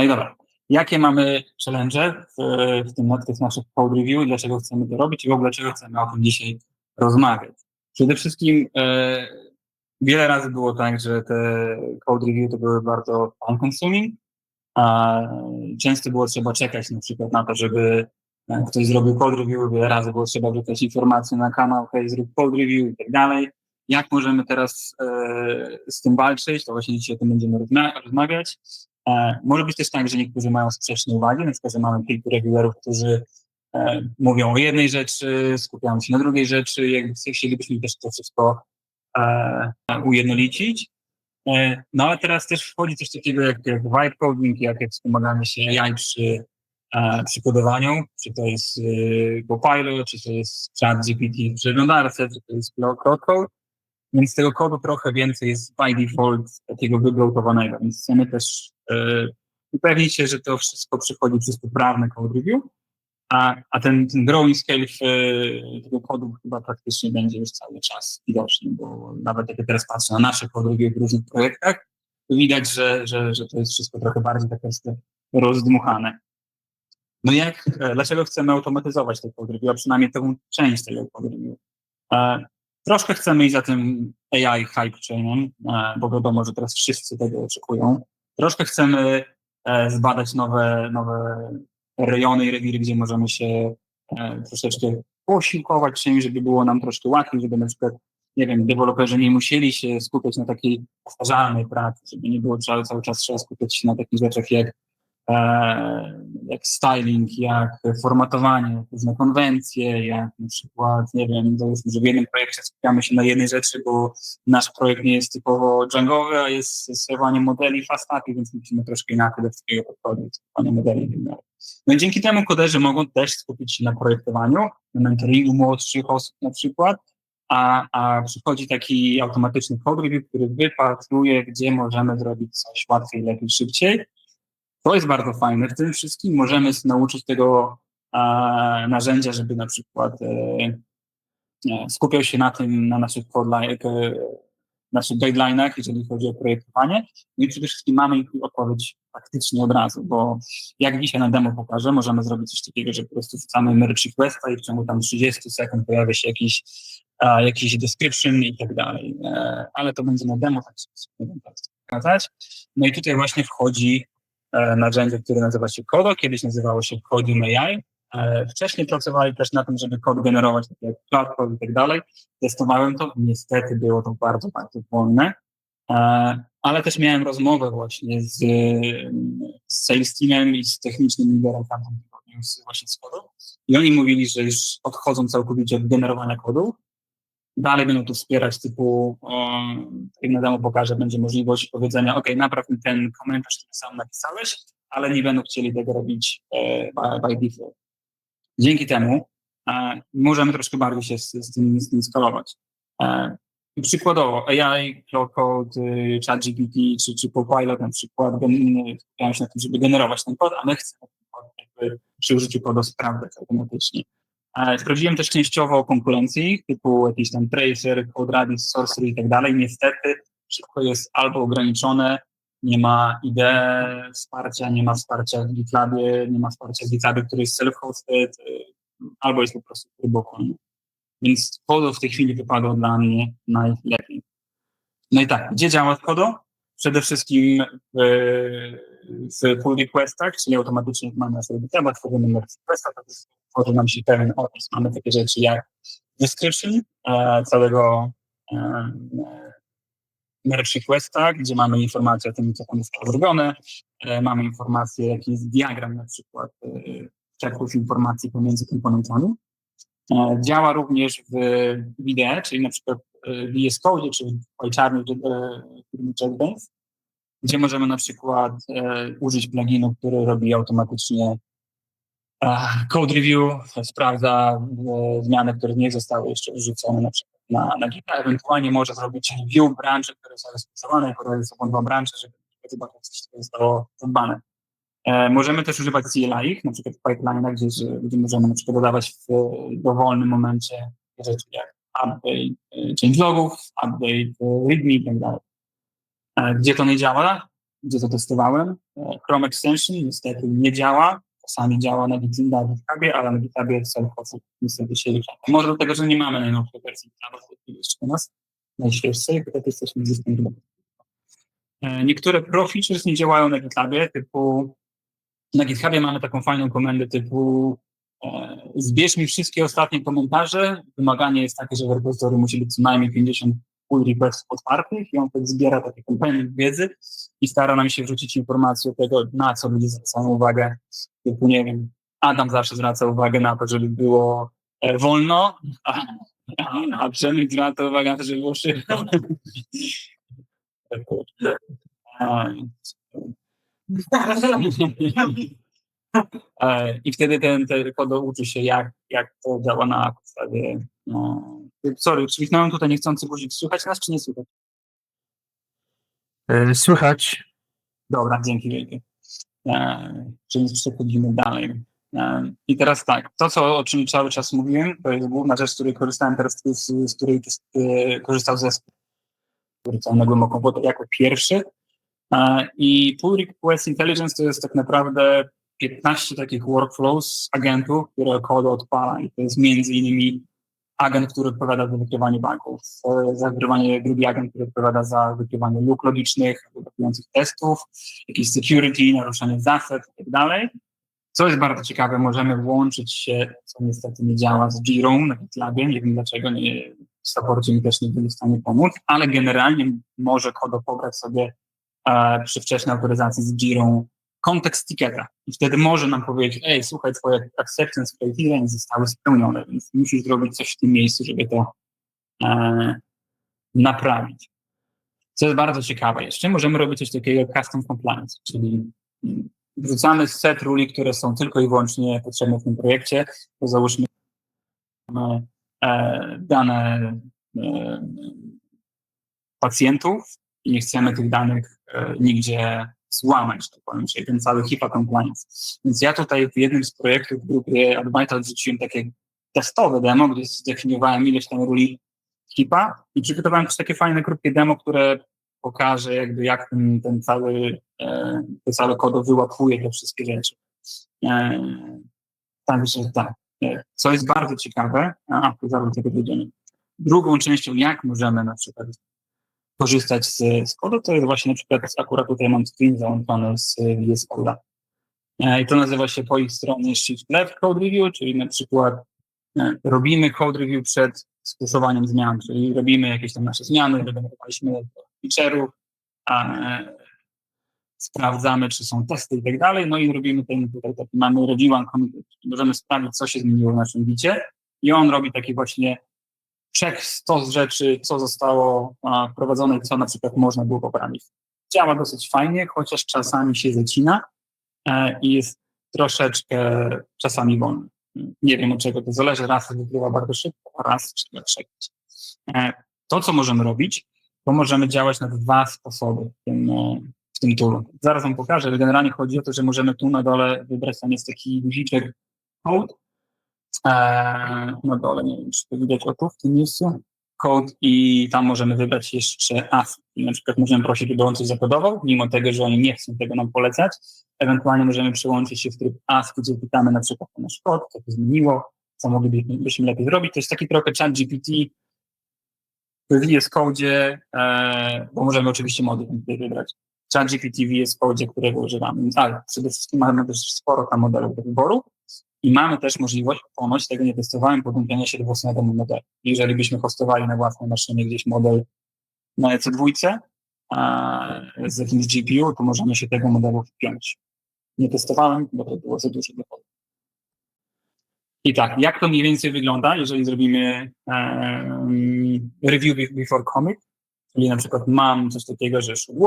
No i dobra. Jakie mamy challenge w tych naszych code review, dlaczego chcemy to robić i w ogóle dlaczego chcemy o tym dzisiaj rozmawiać? Przede wszystkim wiele razy było tak, że te code review to były bardzo time consuming, a często było trzeba czekać na przykład na to, żeby ktoś zrobił code review, wiele razy było trzeba wrzucać informacje na kanał, hej, zrób code review i tak dalej. Jak możemy teraz z tym walczyć? To właśnie dzisiaj o tym będziemy rozmawiać. Może być też tak, że niektórzy mają sprzeczne uwagi, na przykład, że mamy kilku reviewerów, którzy mówią o jednej rzeczy, skupiają się na drugiej rzeczy, jakby chcielibyśmy też to wszystko ujednolicić. No ale teraz też wchodzi coś takiego jak vibe coding, jak wspomaganie się AI przy kodowaniu, czy to jest Copilot, czy to jest ChatGPT w przeglądarce, czy to jest Cloud Code, więc tego kodu trochę więcej jest by default takiego wyglotowanego, więc chcemy też upewnić się, że to wszystko przychodzi przez poprawne code review, a ten growing scale tego kodu chyba praktycznie będzie już cały czas widoczny, bo nawet jak teraz patrzę na nasze code review w różnych projektach, to widać, że to jest wszystko trochę bardziej tak rozdmuchane. No dlaczego chcemy automatyzować te code review, a przynajmniej tę część tego code review? Troszkę chcemy iść za tym AI hype trainem, bo wiadomo, że teraz wszyscy tego oczekują. Troszkę chcemy zbadać nowe rejony i rewiry, gdzie możemy się troszeczkę posiłkować czymś, żeby było nam troszkę łatwiej, żeby na przykład, nie wiem, deweloperzy nie musieli się skupiać na takiej powtarzalnej pracy, żeby nie było cały czas trzeba skupiać się na takich rzeczach jak styling, jak formatowanie, różne konwencje, jak na przykład, nie wiem, załóżmy, że w jednym projekcie skupiamy się na jednej rzeczy, bo nasz projekt nie jest typowo Djangowy, a jest sterowanie modeli fast API, więc musimy troszkę inaczej do wszystkiego podchodzić, sterowanie modeli i tak dalej. No i dzięki temu koderzy mogą też skupić się na projektowaniu, na mentoringu młodszych osób na przykład, a przychodzi taki automatyczny code review, który wypatruje, gdzie możemy zrobić coś łatwiej, lepiej, szybciej. To jest bardzo fajne. W tym wszystkim możemy nauczyć tego narzędzia, żeby na przykład skupiał się na naszych guidelinach, jeżeli chodzi o projektowanie. No i przede wszystkim mamy odpowiedź faktycznie od razu, bo jak dzisiaj na demo pokażę, możemy zrobić coś takiego, że po prostu wrzucamy merge requesta i w ciągu tam 30 sekund pojawia się jakiś description i tak dalej. Ale to będzie na demo, tak nie będę pokazać. No i tutaj właśnie wchodzi narzędzie, które nazywa się Kodo, kiedyś nazywało się Codium AI. Wcześniej pracowali też na tym, żeby kod generować, takie jak Cloud i tak dalej. Testowałem to, niestety było to bardzo, bardzo wolne, ale też miałem rozmowę właśnie z sales teamem i z technicznym liderem właśnie z kodu i oni mówili, że już odchodzą całkowicie od generowania kodu. Dalej będą to wspierać typu, jak na demo pokażę, będzie możliwość powiedzenia, OK, napraw mi ten komentarz, który sam napisałeś, ale nie będą chcieli tego robić by default. Dzięki temu możemy troszkę bardziej się z tym skalować. Przykładowo AI, Cloud Code, ChatGPT czy Copilot na przykład skupiają się na tym, żeby generować ten kod, a my chcemy ten kod przy użyciu kodu sprawdzać automatycznie. Sprawdziłem też częściowo konkurencji, typu jakiś tam Tracer, CodeRadis, Sorcery i tak dalej. Niestety wszystko jest albo ograniczone, nie ma IDE wsparcia, nie ma wsparcia w GitLabie, nie ma wsparcia w GitLabie, który jest self-hosted, albo jest po prostu turbowolny. Więc Kodo w tej chwili wypadło dla mnie najlepiej. No i tak, gdzie działa Kodo? Przede wszystkim w pull requestach, czyli automatycznie jak mamy sobie temat, tworzymy requesta, to tworzy nam się pewien opis. Mamy takie rzeczy jak description całego merge requesta, gdzie mamy informacje o tym, co tam zostało zrobione, mamy informacje, jaki jest diagram na przykład checków informacji pomiędzy komponentami. Działa również w IDE, czyli na przykład w VS Code, czy w PyCharmie, firmy JetBrains, gdzie możemy na przykład użyć pluginu, który robi automatycznie code review, sprawdza zmiany, które nie zostały jeszcze wrzucone na przykład na Gita, ewentualnie może zrobić review branży, które są rozpisywane, jako są dwa branże, żeby zobaczyć, co zostało zadbane. Możemy też używać CLI, na przykład w pipeline'ach, gdzie możemy na przykład dodawać w dowolnym momencie rzeczy jak update changelogów, update readme i tak dalej. Gdzie to nie działa? gdzie to testowałem. Chrome Extension niestety nie działa. Czasami działa na GitHubie, ale na GitHubie self-hosted niestety się rusza. Może dlatego, że nie mamy najnowszej wersji GitHuba, jeszcze u nas, najświeższej, bo to jesteśmy gdzieś. Niektóre pro features nie działają na GitHubie, typu na GitHubie mamy taką fajną komendę typu zbierz mi wszystkie ostatnie komentarze. Wymaganie jest takie, że w repozytorium musi być co najmniej 50 pull requestów otwartych i on tak zbiera takie kompendium wiedzy i stara nam się wrzucić informację o tego, na co ludzie zwracają uwagę. Typu, nie wiem, Adam zawsze zwraca uwagę na to, żeby było wolno, a Przemysł zwraca uwagę na to, żeby było szybko. I wtedy ten kodo uczy się, jak to działa na podstawie. No. Sorry, kliknąłem tutaj niechcący guzik. Słychać nas, czy nie słychać? Słychać. Dobra, dzięki wielkie. Czyli przechodzimy dalej. I teraz tak, o czym cały czas mówiłem, to jest główna rzecz, z której korzystałem teraz, z której korzystał zespół, który cały na głęboką wodę jako pierwszy. I pull request intelligence to jest tak naprawdę 15 takich workflows agentów, które kod odpala. I to jest między innymi agent, który odpowiada za wykrywanie bugów, za wykrywanie, drugi agent, który odpowiada za wykrywanie luk logicznych, atakujących testów, jakieś security, naruszanie zasad i tak dalej. Co jest bardzo ciekawe, możemy włączyć się, co niestety nie działa, z Jirą na GitLabie. Nie wiem dlaczego, w supporcie mi też nie byli w stanie pomóc, ale generalnie może kodo pobrać sobie przy wczesnej autoryzacji z Jirą kontekst ticketa i wtedy może nam powiedzieć, słuchaj, twoje acceptance criteria nie zostały spełnione, więc musisz zrobić coś w tym miejscu, żeby to naprawić. Co jest bardzo ciekawe jeszcze, możemy robić coś takiego jak custom compliance, czyli wrzucamy set ruli, które są tylko i wyłącznie potrzebne w tym projekcie, to załóżmy dane pacjentów i nie chcemy tych danych nigdzie złamać, tak powiem, czyli ten cały HIPAA compliance. Więc ja tutaj w jednym z projektów w grupie Advital wrzuciłem takie testowe demo, gdzie zdefiniowałem ileś tam ruli HIPAA i przygotowałem też takie fajne krótkie demo, które pokaże jakby jak ten cały kod wyłapuje te wszystkie rzeczy. Także tak. Co jest bardzo ciekawe, to zaraz do tego dojdziemy. Drugą częścią, jak możemy na przykład korzystać z kodu, to jest właśnie na przykład, akurat tutaj mam screen załączony z VS Code'a. I to nazywa się po ich stronie Shift Left Code Review, czyli na przykład robimy code review przed stosowaniem zmian, czyli robimy jakieś tam nasze zmiany, wygenerowaliśmy feature'ów, sprawdzamy, czy są testy i tak dalej, no i robimy mamy review and committed, możemy sprawdzić, co się zmieniło w naszym bicie i on robi taki właśnie check 100 rzeczy, co zostało wprowadzone i co na przykład można było poprawić. Działa dosyć fajnie, chociaż czasami się zacina i jest troszeczkę czasami wolny. Nie wiem, od czego to zależy. Raz wykrywa bardzo szybko, a raz trzeba czekać. To, co możemy robić, to możemy działać na dwa sposoby w tym toolu. Zaraz wam pokażę, ale generalnie chodzi o to, że możemy tu na dole wybrać, tam jest taki guziczek code, na dole, nie wiem, czy to widać w tym miejscu, code i tam możemy wybrać jeszcze ASCII. I na przykład możemy prosić, żeby on coś zakodował, mimo tego, że oni nie chcą tego nam polecać. Ewentualnie możemy przełączyć się w tryb ASCII, gdzie pytamy na przykład o nasz kod, co to zmieniło, co moglibyśmy lepiej zrobić. To jest taki trochę ChatGPT w VS Code, bo możemy oczywiście mody wybrać. ChatGPT w VS Code, którego używamy. Ale przede wszystkim mamy też sporo tam modelów do wyboru. I mamy też możliwość, ponoć tego nie testowałem, podłączenia się do własnego modelu. Jeżeli byśmy hostowali na własnej maszynie gdzieś model na EC2 z jakimś GPU, to możemy się tego modelu wpiąć. Nie testowałem, bo to było za dużo dochodu. I tak, jak to mniej więcej wygląda, jeżeli zrobimy review before commit, czyli na przykład mam coś takiego, że should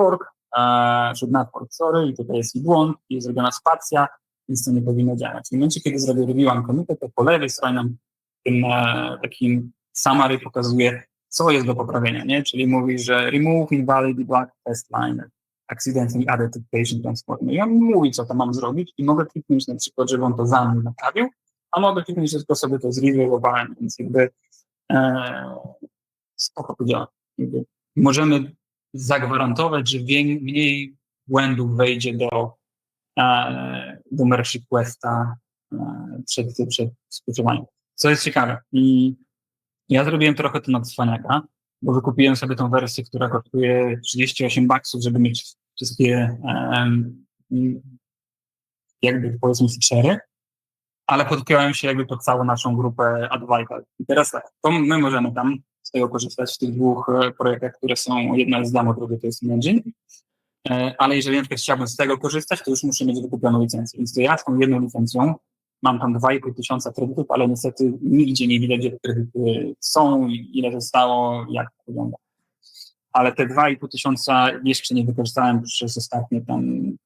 not work, sorry, i tutaj jest błąd, jest zrobiona spacja, więc to nie powinno działać. W momencie, kiedy zrobię review and commit, to po lewej stronie nam tym takim summary pokazuje, co jest do poprawienia, nie? Czyli mówi, że remove invalid debug test line, accidentally added to patient transform. I on mówi, co to mam zrobić i mogę kliknąć na przykład, żeby on to za mnie naprawił, a mogę kliknąć, że tylko sobie to zreviewowałem, więc jakby spoko to działa. Możemy zagwarantować, że mniej błędów wejdzie do merge requesta przed spuszczowaniem. Co jest ciekawe. I ja zrobiłem trochę to na cwaniaka, bo wykupiłem sobie tą wersję, która kosztuje $38, żeby mieć wszystkie jakby powiedzmy feature'y, ale podpiąłem się jakby pod całą naszą grupę Advital. I teraz tak, to my możemy tam z tego korzystać w tych dwóch projektach, które są, jedna jest demo, druga to jest Engine, ale jeżeli na przykład chciałbym z tego korzystać, to już muszę mieć wykupioną licencję. Więc to ja z tą jedną licencją mam tam 2,5 tysiąca kredytów, ale niestety nigdzie nie widać, gdzie te kredyty są, ile zostało, jak to wygląda. Ale te 2,5 tysiąca jeszcze nie wykorzystałem przez ostatnie tam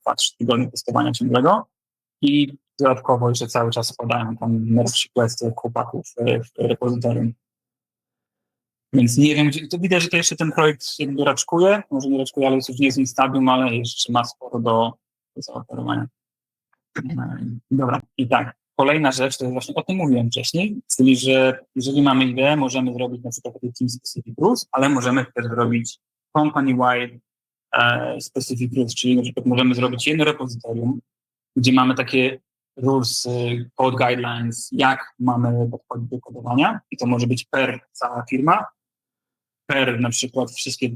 2-3 tygodnie testowania ciągłego i dodatkowo jeszcze cały czas składałem tam merge requesty chłopaków w repozytorium. Więc nie wiem, to widać, że to jeszcze ten projekt jakby raczkuje, może nie raczkuje, ale już nie jest instabilny, ale jeszcze ma sporo do zaoferowania. Dobra, i tak, kolejna rzecz, to jest właśnie o tym mówiłem wcześniej, czyli że jeżeli mamy ideę, możemy zrobić na przykład taki team specific rules, ale możemy też zrobić company-wide specific rules, czyli na przykład możemy zrobić jedno repozytorium, gdzie mamy takie rules, code guidelines, jak mamy podchodzić do kodowania i to może być per cała firma, per na przykład wszystkie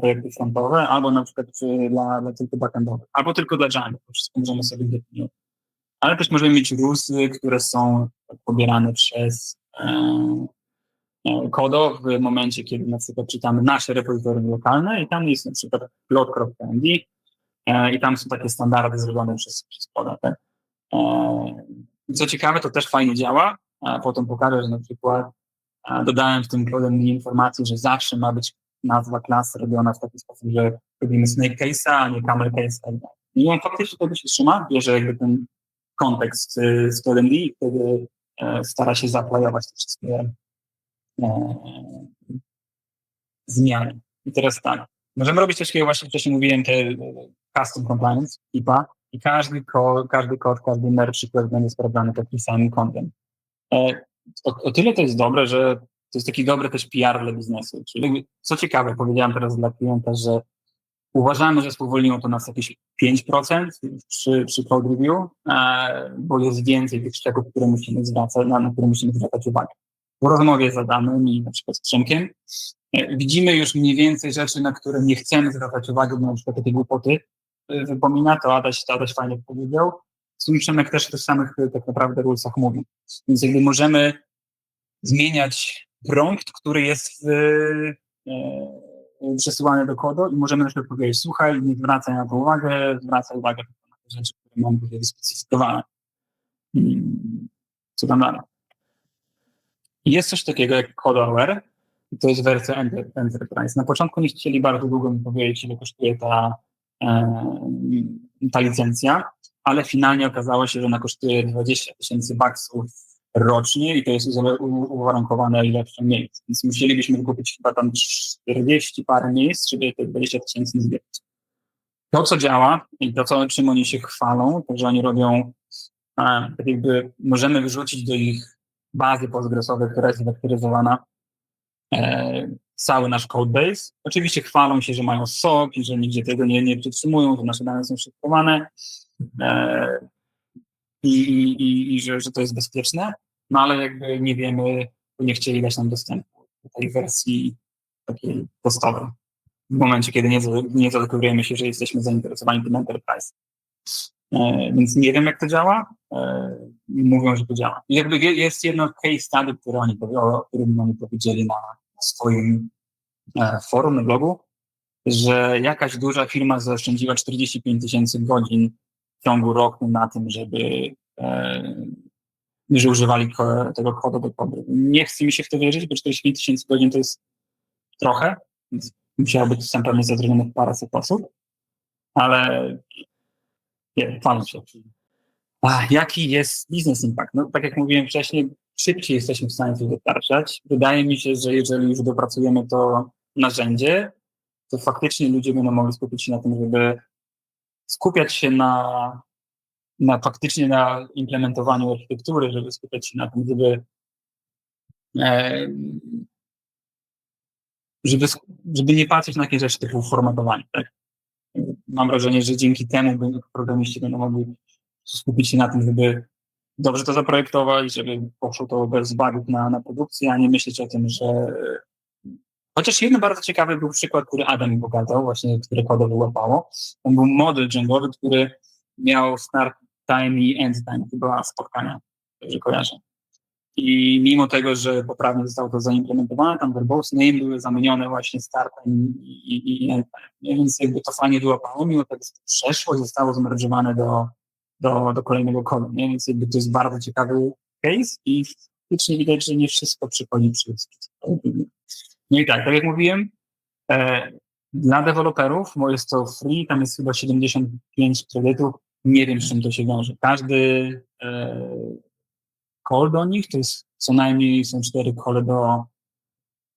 projekty frontowe, albo na przykład dla tylko backendowych, albo tylko dla Django, to wszystko możemy sobie definiować. Ale też możemy mieć rulesy, które są pobierane przez Kodo w momencie, kiedy na przykład czytamy nasze repozytorium lokalne i tam jest na przykład plot.md i tam są takie standardy zrobione przez Koda. Tak? Co ciekawe, to też fajnie działa. Potem pokażę, że na przykład dodałem w tym kodem informację, że zawsze ma być nazwa klasy robiona w taki sposób, że robimy snake case'a, a nie camel case'a. I on faktycznie tego się trzyma, bierze jakby ten kontekst z kodem D i wtedy stara się zaplajować te wszystkie zmiany. I teraz tak, możemy robić coś takiego, właśnie wcześniej mówiłem, te custom compliance, IPA, i każdy kod, każdy merge request będzie sprawdzany takim samym kątem. O tyle to jest dobre, że to jest taki dobry też PR dla biznesu. Czyli co ciekawe, powiedziałem teraz dla klienta, że uważamy, że spowolniło to nas jakieś 5% przy code review, bo jest więcej tych szczegółów, na które musimy zwracać uwagę. W rozmowie z Adamem i na przykład z Przemkiem widzimy już mniej więcej rzeczy, na które nie chcemy zwracać uwagi, bo na przykład te głupoty wypomina, to Adaś fajnie powiedział. Przemek też w tych samych tak naprawdę rulesach mówi. Więc jakby możemy zmieniać prompt, który jest przesyłany do kodu i możemy na przykład powiedzieć, słuchaj, nie zwracaj na to uwagę, zwracaj uwagę na te rzeczy, które mam tutaj wyspecyfikowane. Co tam dalej? Jest coś takiego jak Code Aware, to jest wersja Enterprise. Na początku nie chcieli bardzo długo mi powiedzieć, ile kosztuje ta licencja, ale finalnie okazało się, że ona kosztuje 20 000 baksów rocznie i to jest uwarunkowane ilością miejsc. Więc musielibyśmy wykupić chyba tam 40 parę miejsc, żeby te 20 000 zbierać. To, co działa i to, czym oni się chwalą, to, że oni robią, tak jakby możemy wyrzucić do ich bazy postgresowej, która jest zafaktoryzowana, cały nasz codebase. Oczywiście chwalą się, że mają SOC i że nigdzie tego nie przetrzymują, że nasze dane są szyfrowane i że to jest bezpieczne, no ale jakby nie wiemy, nie chcieli dać nam dostępu do tej wersji takiej podstawowej. W momencie, kiedy nie zadeklarujemy się, że jesteśmy zainteresowani tym Enterprise. Więc nie wiem, jak to działa. Mówią, że to działa. I jakby jest jedno case study, o którym oni powiedzieli na swoim forum, na blogu, że jakaś duża firma zaoszczędziła 45 000 godzin w ciągu roku na tym, że używali tego kodu do kodu. Nie chce mi się w to wierzyć, bo 45 000 godzin to jest trochę, więc musiało być tam pewnie zatrudnionych paręset osób, ale nie, chwalę się. Jaki jest business impact? No, tak jak mówiłem wcześniej, szybciej jesteśmy w stanie to dostarczać. Wydaje mi się, że jeżeli już dopracujemy to narzędzie, to faktycznie ludzie będą mogli skupić się na tym, żeby skupiać się faktycznie na implementowaniu architektury, żeby skupiać się na tym, żeby nie patrzeć na takie rzeczy typu formatowanie. Tak? mam wrażenie, że dzięki temu programiści będą mogli skupić się na tym, żeby dobrze to zaprojektować, żeby poszło to bez bugów na produkcję, a nie myśleć o tym, że... Chociaż jeden bardzo ciekawy był przykład, który Adam mi pokazał, właśnie, które kodo wyłapało. On był model djangowy, który miał start time i end time, chyba spotkania, dobrze kojarzę. I mimo tego, że poprawnie zostało to zaimplementowane, tam verbose name były zamienione właśnie startem i end time. Więc jakby to fajnie wyłapało, mimo tego, że to przeszło i zostało zmergowane do kolejnego kodu. Nie? Więc jakby to jest bardzo ciekawy case i faktycznie widać, że nie wszystko przychodzi przez. No i tak jak mówiłem, dla deweloperów, bo jest to free, tam jest chyba 75 kredytów, nie wiem, z czym to się wiąże. Każdy call do nich, to jest co najmniej są 4 call do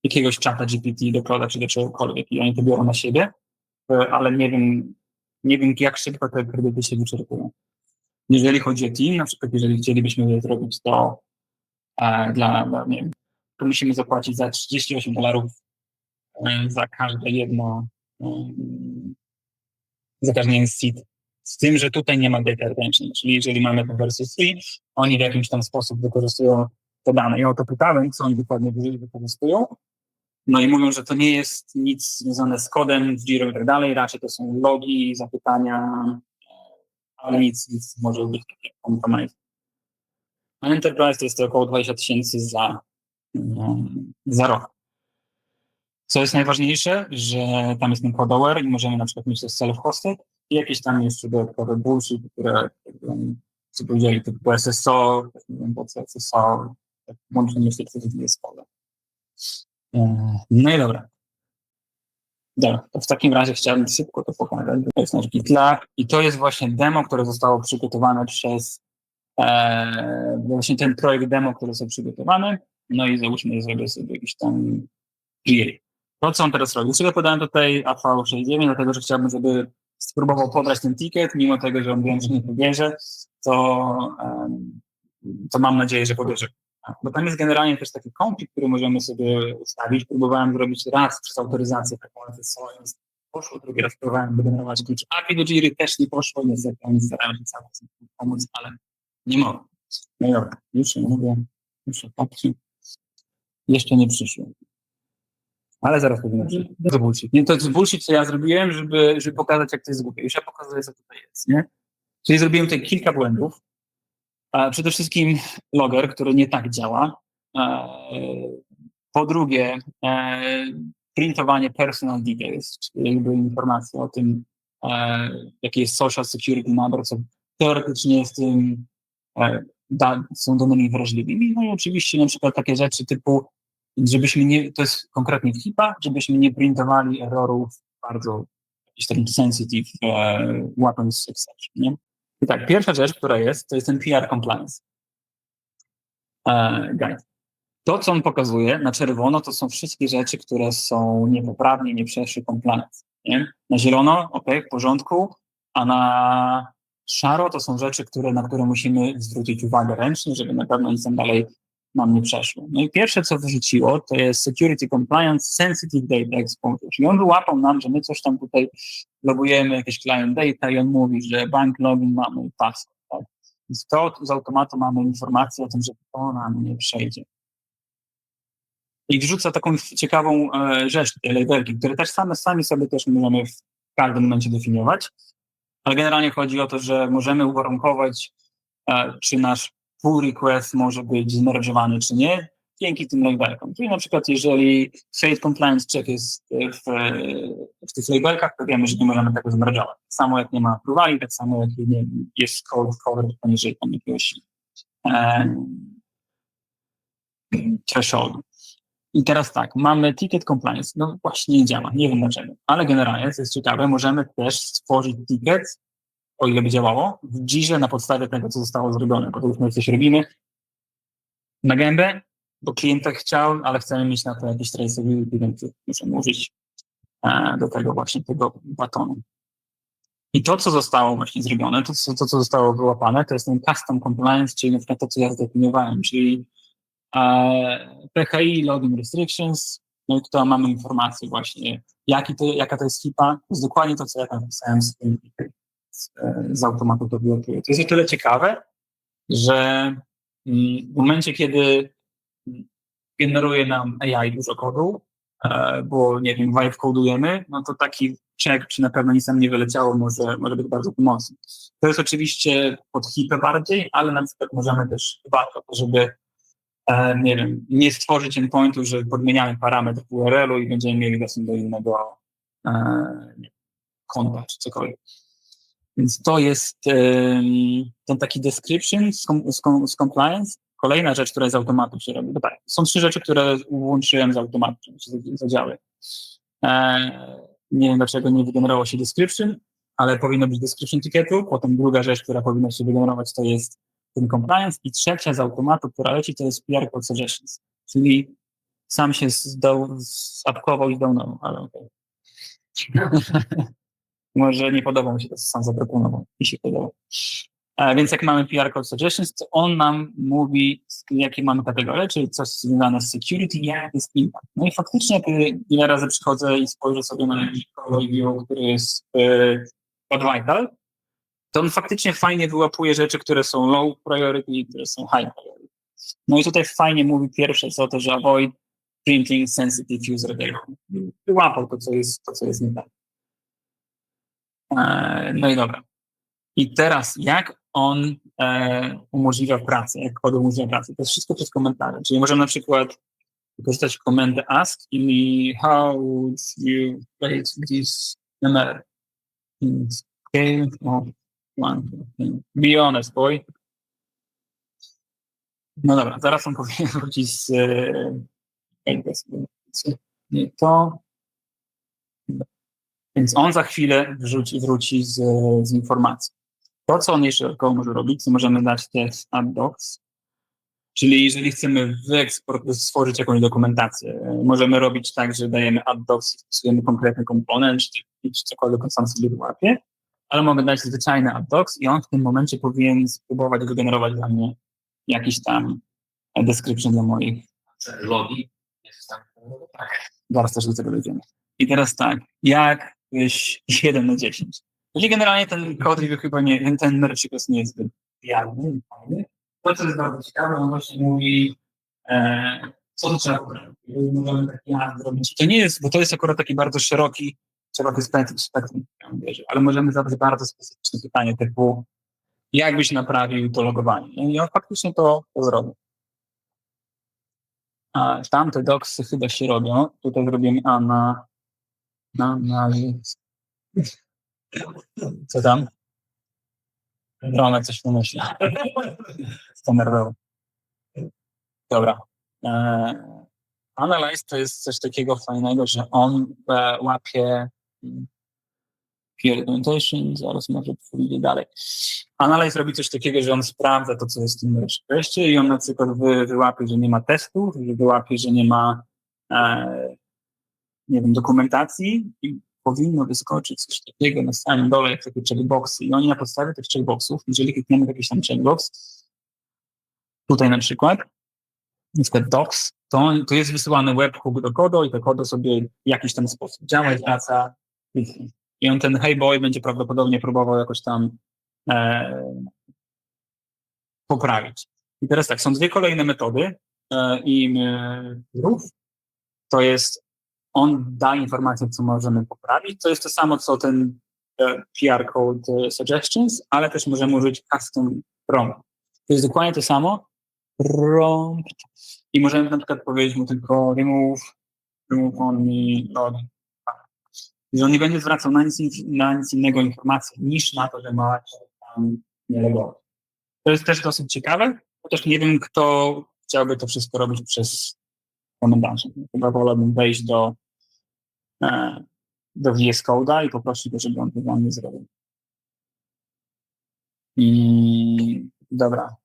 jakiegoś czata GPT, do Cloud'a czy do czegokolwiek i oni to biorą na siebie, ale nie wiem jak szybko te kredyty się wyczerpują. Jeżeli chodzi o team, na przykład jeżeli chcielibyśmy zrobić to nie wiem, to musimy zapłacić za $38 za każde jedno za każdy jeden seed. Z tym, że tutaj nie ma data retention, czyli jeżeli mamy tę wersję free, oni w jakimś tam sposób wykorzystują te dane. Ja o to pytałem, co oni dokładnie wykorzystują. No i mówią, że to nie jest nic związane z kodem, z Jira i tak dalej, raczej to są logi, zapytania, ale nic może być takiego kompromisu. A Enterprise to jest to około 20,000 za rok. Co jest najważniejsze, że tam jest ten codower i możemy na przykład mieć to self-hosted i jakieś tam jeszcze dodatkowe bullshit, które co powiedzieli, typu SSO, nie wiem po co SSO, tak łącznie myślę, co to jest pole. No i dobra. Dobra, to w takim razie chciałbym szybko to pokazać. To jest nasz GitLab i to jest właśnie demo, które zostało przygotowane przez właśnie ten projekt demo, który został przygotowany. No i załóżmy, że zrobię sobie jakiś tam Jira. To, co on teraz robi. Dlaczego podałem tutaj AV69? Dlatego, że chciałbym, żeby spróbował pobrać ten ticket, mimo tego, że on wiem, że nie pobierze, to mam nadzieję, że pobierze. Bo tam jest generalnie też taki konflikt, który możemy sobie ustawić. Próbowałem zrobić raz przez autoryzację taką SSO, więc poszło, drugi raz próbowałem wygenerować klucz API do Jiry, też nie poszło, niestety oni starają się cały czas pomóc, ale nie mogę. No dobra, już mówię, jeszcze nie przyszło. Ale zaraz powiem, że to bullshit. Nie, to jest bullshit, co ja zrobiłem, żeby pokazać, jak to jest głupie. Już ja pokazuję, co tutaj jest, nie? Czyli zrobiłem tutaj kilka błędów. Przede wszystkim logger, który nie tak działa. Po drugie, printowanie personal details, czyli jakby informacje o tym, jaki jest social security number, co teoretycznie jest tym, są danymi wrażliwymi. No i oczywiście na przykład takie rzeczy typu żebyśmy nie, to jest konkretnie w HIPA, żebyśmy nie printowali errorów bardzo jakiś tam sensitive weapons exception, nie? I tak, pierwsza rzecz, która jest, to jest ten PR compliance guide. To, co on pokazuje na czerwono, to są wszystkie rzeczy, które są niepoprawnie, nie przeszły compliance, nie? Na zielono, ok, w porządku, a na szaro to są rzeczy, na które musimy zwrócić uwagę ręcznie, żeby na pewno nic tam dalej nam nie przeszło. No i pierwsze, co wyrzuciło, to jest Security Compliance Sensitive Data Exposure. Czyli on wyłapał nam, że my coś tam tutaj logujemy, jakieś client data i on mówi, że bank login mamy i password. Tak? Więc to z automatu mamy informację o tym, że to nam nie przejdzie. I wrzuca taką ciekawą rzecz, te labelki, które też sami sobie też możemy w każdym momencie definiować, ale generalnie chodzi o to, że możemy uwarunkować, czy nasz pull request może być zmerge'owany, czy nie, dzięki tym labelkom. Czyli na przykład, jeżeli Shade Compliance Check jest w tych labelkach, to wiemy, że nie możemy tego zmerge'ować. Tak samo jak nie ma approvali, tak samo jak nie jest code covered poniżej tam jakiegoś thresholdu. I teraz tak, mamy ticket compliance, no właśnie nie działa, nie wiem dlaczego, ale generalnie, co jest ciekawe, możemy też stworzyć ticket, o ile by działało, w Jirze na podstawie tego, co zostało zrobione, bo to już my coś robimy na gębę, bo klient tak chciał, ale chcemy mieć na to jakieś traceability, więc musimy użyć do tego właśnie tego batonu. I to, co zostało właśnie zrobione, to, co zostało wyłapane, to jest ten custom compliance, czyli na przykład to, co ja zdefiniowałem, czyli PHI, login restrictions, No i tutaj mamy informację właśnie, jaka to jest HIPAA. To jest dokładnie to, co ja tam napisałem z automatu to blokuje. To jest o tyle ciekawe, że w momencie, kiedy generuje nam AI dużo kodu, bo nie wiem, vibe kodujemy, no to taki check, czy na pewno nic nam nie wyleciało, może być bardzo pomocny. To jest oczywiście pod HIPAA bardziej, ale na przykład możemy też dbać o to, żeby nie wiem, nie stworzyć endpointu, że podmieniamy parametr URL-u i będziemy mieli dostęp do innego konta czy cokolwiek. Więc to jest ten taki description z compliance. Kolejna rzecz, która z automatu się robi. Tak, są 3 rzeczy, które włączyłem z automatu, żeby się zadziały. Nie wiem, dlaczego nie wygenerowało się description, ale powinno być description ticketu. Potem druga rzecz, która powinna się wygenerować, to jest ten compliance. I trzecia z automatu, która leci, to jest PR code suggestions. Czyli sam się zapkował i zdownował, ale okej. Może nie podoba mi się to, co sam zaproponował. Mi się podoba. Więc jak mamy PR Code Suggestions, to on nam mówi, jakie mamy kategorie, czyli coś związane z security, jak jest impact. No i faktycznie, kiedy ile razy przychodzę i spojrzę sobie na jakiś review, który jest pod Vital, to on faktycznie fajnie wyłapuje rzeczy, które są low priority i które są high priority. No i tutaj fajnie mówi pierwsze co to, że avoid printing sensitive user data. Wyłapał to, co jest nie tak. No i dobra. I teraz jak on umożliwia pracę, jak kod umożliwia pracę? To jest wszystko przez komentarze. Czyli możemy na przykład wykorzystać komendę ask i how would you place this number in scale of 1 to 10? Be honest, boy. No dobra, zaraz on powinien wrócić z nie to. Więc on za chwilę wróci z informacją. To, co on jeszcze dodatkowo może robić, to możemy dać test add docs, czyli jeżeli chcemy stworzyć jakąś dokumentację, możemy robić tak, że dajemy add docs i wpisujemy konkretny komponent, czy cokolwiek on sam sobie wyłapie, ale mogę dać zwyczajny add docs i on w tym momencie powinien spróbować wygenerować dla mnie jakiś tam description dla moich logi. Zaraz też do tego dojdziemy. I teraz tak, jak 1 na 10. Czyli generalnie ten code review chyba nie, ten merge request nie jest zbyt jawny. To, co jest bardzo ciekawe, on właśnie mówi, co to trzeba poprawić. Możemy taki zrobić. To nie jest, bo to jest akurat taki bardzo szeroki spektrum, ale możemy zadać bardzo specyficzne pytanie typu, jak byś naprawił to logowanie. I on faktycznie to zrobi. A tamte docsy chyba się robią. Tutaj zrobimy co tam? Dronek coś wymyśla. Standardowo. Dobra. Analyze to jest coś takiego fajnego, że on łapie peer documentation, zaraz może pójdzie dalej. Analyze robi coś takiego, że on sprawdza to, co jest w tym requestie i on na przykład wyłapie, że nie ma testów, wyłapie, że nie ma nie wiem, dokumentacji i powinno wyskoczyć coś takiego na samym dole, jak takie checkboxy. I oni na podstawie tych checkboxów, jeżeli klikniemy w jakiś tam checkbox, tutaj na przykład docs, to jest wysyłany webhook do kodu i to kodo sobie w jakiś tam sposób działa i wraca. I on ten hey boy będzie prawdopodobnie próbował jakoś tam poprawić. I teraz tak, są 2 kolejne metody to jest on da informację, co możemy poprawić. To jest to samo, co ten PR Code Suggestions, ale też możemy użyć custom prompt. To jest dokładnie to samo. Prompt. I możemy na przykład powiedzieć mu tylko remove only log. Że on nie będzie zwracał na nic innego informacji, niż na to, że ma tam nie logować. To jest też dosyć ciekawe, chociaż nie wiem, kto chciałby to wszystko robić przez komentarze. Chyba wolałbym wejść do VS Code'a i poprosić go, żeby on to dla mnie zrobił. I dobra.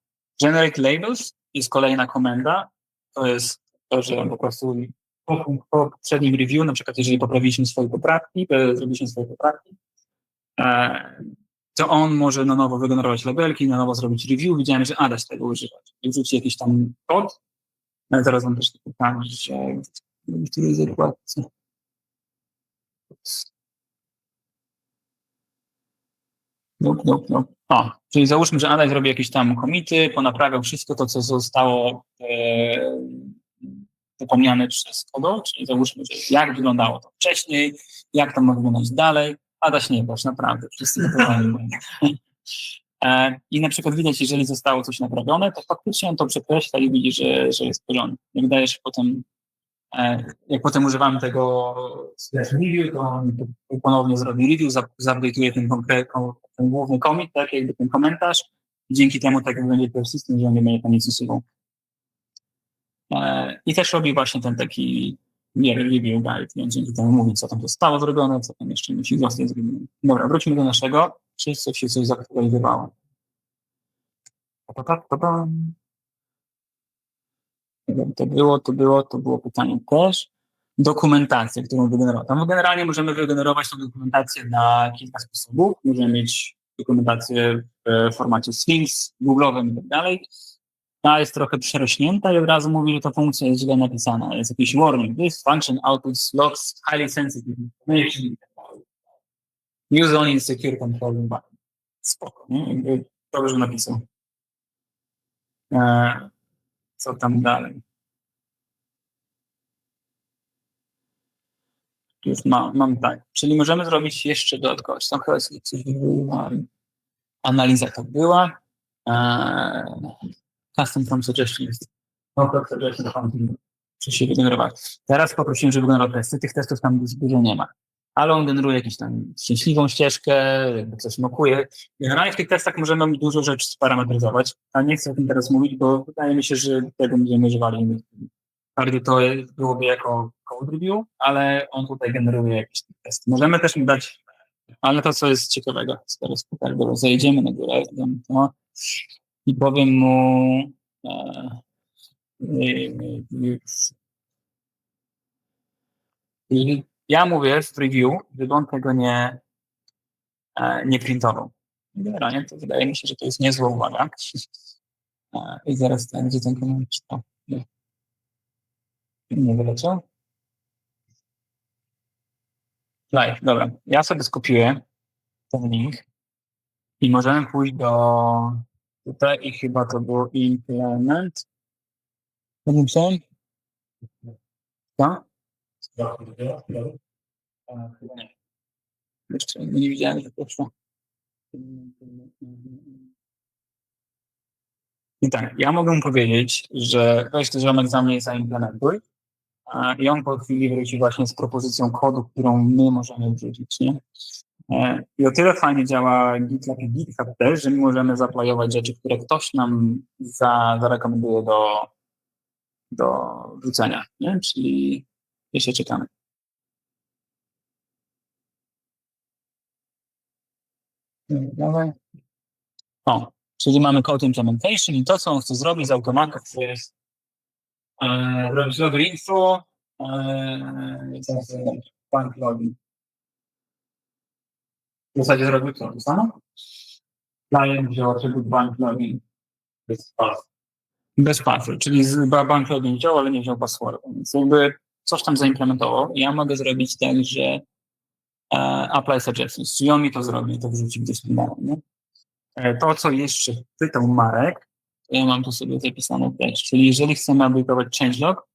Generate labels jest kolejna komenda. To jest to, że po prostu po poprzednim review, na przykład jeżeli poprawiliśmy swoje poprawki, zrobiliśmy swoje poprawki, to on może na nowo wygenerować labelki, na nowo zrobić review. Widziałem, że da się tego używać. I wrzuci jakiś tam kod. Teraz wam też pokażę, że w której zakładce. No. O, czyli załóżmy, że Adaś zrobi jakieś tam komity, ponaprawiał wszystko to, co zostało wypomniane przez kogo, czyli załóżmy, że jak wyglądało to wcześniej, jak to ma wyglądać dalej. Adaś nie boż, naprawdę, wszyscy gotowani. I na przykład widać, jeżeli zostało coś naprawione, to faktycznie on to przekreśla i widzi, że jest w porządku. Jak dajesz potem, jak potem używamy tego review, to on ponownie zrobi review, zupdate'uje ten główny commit, tak jakby ten komentarz. Dzięki temu tak jak będzie to system, że on nie będzie tam nic usuwał. I też robi właśnie ten taki review guide, więc dzięki temu mówi, co tam zostało zrobione, co tam jeszcze musi zostać zrobione. Dobra, wróćmy do naszego. Czy się coś zaktualizowało? To było pytanie też. Dokumentację, którą wygenerować. Tam generalnie możemy wygenerować tę dokumentację na kilka sposobów. Możemy mieć dokumentację w formacie Sphinx, Google'owym i tak dalej. Ta jest trochę przerośnięta i od razu mówi, że ta funkcja jest źle napisana. Jest jakiś warning. This function outputs logs highly sensitive information. Use only secure control button. Spoko, nie? Dobrze napisał. Co tam dalej? Już mam tak. Czyli możemy zrobić jeszcze dodatkowo. Tam chyba coś była. Analiza to była. Custom from suggestions. Czy się wygenerować. Teraz poprosiłem, żeby generował testy. Tych testów tam dużo nie ma. Ale on generuje jakąś tam szczęśliwą ścieżkę, jakby coś mokuje. Generalnie w tych testach możemy dużo rzeczy sparametryzować, a nie chcę o tym teraz mówić, bo wydaje mi się, że tego będziemy używali. Bardziej to byłoby jako code review, ale on tutaj generuje jakieś testy. Możemy też mu dać, ale to co jest ciekawego, teraz tak, bo zajedziemy na górę to, i powiem mu ja mówię w preview, żeby on tego nie printował. Generalnie to wydaje mi się, że to jest niezła uwaga. I zaraz ten, gdzie ten komentarz to nie wyleciał. Live, dobra. Ja sobie skopiuję ten link i możemy pójść do tutaj i chyba to było implement. Co napisałem? Co? Chyba nie. Jeszcze nie widziałem, że poszło. I tak, ja mogę mu powiedzieć, że weź to ziomek za mnie i zaimplementuj. I on po chwili wróci właśnie z propozycją kodu, którą my możemy wrzucić, nie? I o tyle fajnie działa GitLab i GitHub też, że my możemy zaplajować rzeczy, które ktoś nam zarekomenduje do wrzucenia, nie? Czyli jeszcze czekamy. Dawaj. O, czyli mamy code implementation i to, co on chce zrobić z automatu, to jest robić login info, bank login. W zasadzie zrobił to samo. Client wziął attribut bank login bez pathu, czyli bank login wziął, ale nie wziął passwordu. Więc jakby coś tam zaimplementował. Ja mogę zrobić tak, że apply suggestions, czyli on mi to zrobi, to wrzuci gdzieś tam. To, co jeszcze pytał Marek, to ja mam tu sobie zapisane też, czyli jeżeli chcemy update'ować changelog,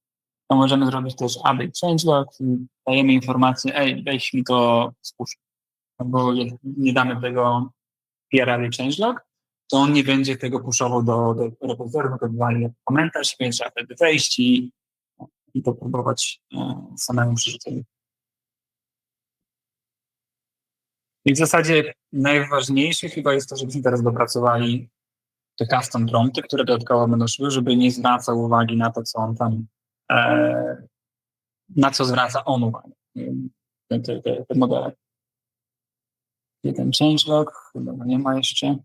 to możemy zrobić też update changelog i dajemy informację, weź mi to spuść. Bo jak nie damy tego PRL changelog, to on nie będzie tego puszował do repozytorium, tylko wywali jako komentarz, więc trzeba wtedy wejść i to próbować samemu przerzucać. I w zasadzie najważniejsze chyba jest to, żebyśmy teraz dopracowali te custom prompty, które dodatkowo będą szły, żeby nie zwracał uwagi na to, co on tam, na co zwraca on uwagę, te modele. Ten changelog, chyba nie ma jeszcze.